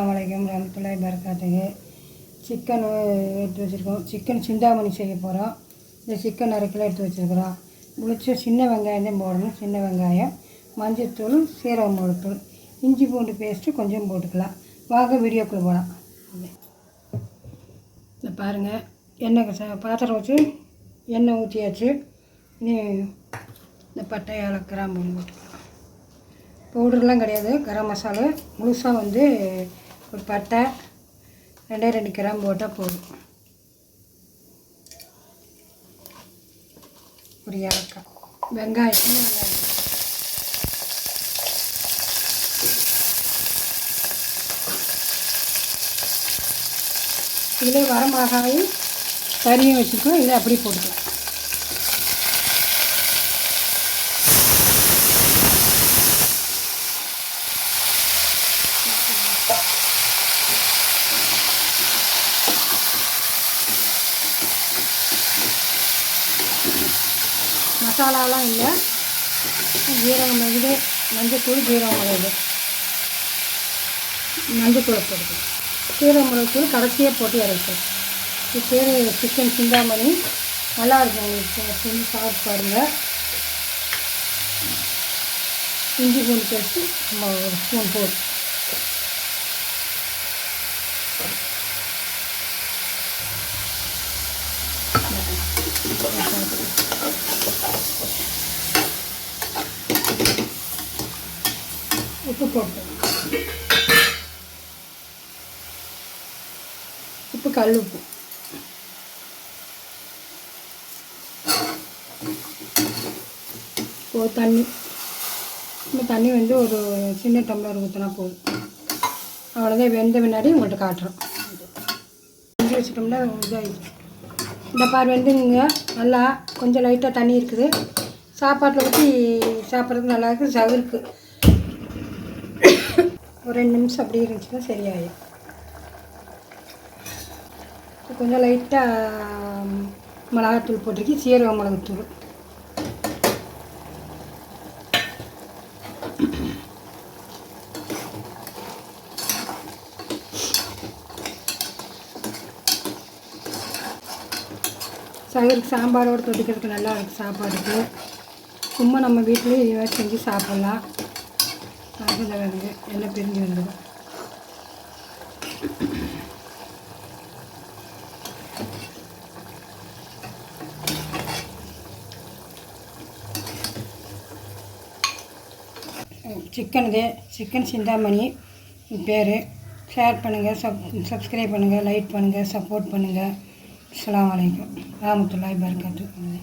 அஸ்ஸலாமு அலைக்கும் வரஹ்மத்துல்லாஹி வபரகாத்துஹு. சிக்கன் எடுத்து வச்சுருக்கோம். சிக்கன் சிந்தாமணி செய்ய போகிறோம். இந்த சிக்கன் 1/2 கிலோ எடுத்து வச்சுருக்குறோம். முடிச்ச சின்ன வெங்காயம் தான் போடணும். சின்ன வெங்காயம், மஞ்சள்தூள், சீரக மிளகுத்தூள், இஞ்சி பூண்டு பேஸ்ட்டு கொஞ்சம் போட்டுக்கலாம். வாங்க வீடியோக்குள்ளே போகலாம். இந்த பாருங்கள், எண்ணெய் பாத்திரம் வச்சு எண்ணெய் ஊற்றியாச்சு. இனி இந்த பட்டை கிராம்பு போட்டுக்கலாம். பவுடர்லாம் கிடையாது, கரம் மசாலா முழுசாக வந்து ஒரு பட்டை 2 கிராம்பு போட்டால் போதும். ஒரு ஏலக்காய், வெங்காயம் இதில் வரமிளகாயும் கறியும் வச்சுருக்கோம். இதை அப்படி போட்டுக்கலாம். மசாலாலாம் இல்லை, ஜீரகம் இது மஞ்சத்தூள், ஜீரகம் மிளகு, மஞ்சத்தூளை போட்டுக்கலாம். சீரக மிளகுத்தூள் கடைசியாக போட்டு இறக்கும். இது சிக்கன் சிந்தாமணி நல்லாயிருக்கும். உங்களுக்கு செஞ்சு சாப்பிட்டு பாருங்கள். இஞ்சி பூண்டு பேஸ்ட்டு ஒரு ஸ்பூன் போட்டு உப்பு போட்டு, உப்பு கல் உப்பு, தண்ணி. இந்த தண்ணி வந்து ஒரு சின்ன டம்ளர் ஊற்றினா போதும். அவ்வளோதான். வெந்த பின்னாடி உங்கள்கிட்ட காட்டுறோம். செஞ்சு வச்சுட்டோம்னா இதாகிடும். இந்த பார் வெந்துங்க நல்லா. கொஞ்சம் லைட்டாக தண்ணி இருக்குது. சாப்பாட்டில் ஊற்றி சாப்பிட்றதுக்கு நல்லா இருக்குது. சவுருக்கு ஒரு 2 நிமிஷம் அப்படி இருந்துச்சுன்னா சரியாயிடும். கொஞ்சம் லைட்டாக மிளகாத்தூள் போட்டிருக்கி, சீரக மிளகுத்தூள், சவுருக்கு சாம்பாரோடு தொட்டுக்கிறதுக்கு நல்லா இருக்குது. சாப்பாடுக்கு சும்மா நம்ம வீட்டிலேயே இதுவே செஞ்சு சாப்பிட்லாம். அதில் வேணுங்க எல்லாம் பிரிஞ்சு வந்துடும். சிக்கன் சிந்தாமணி பேர். ஷேர் பண்ணுங்கள், சப்ஸ்கிரைப் பண்ணுங்கள், லைக் பண்ணுங்கள், சப்போர்ட் பண்ணுங்கள். அஸ்ஸலாமு அலைக்கும் வரஹ்மத்துல்லாஹி வபரகாத்துஹு.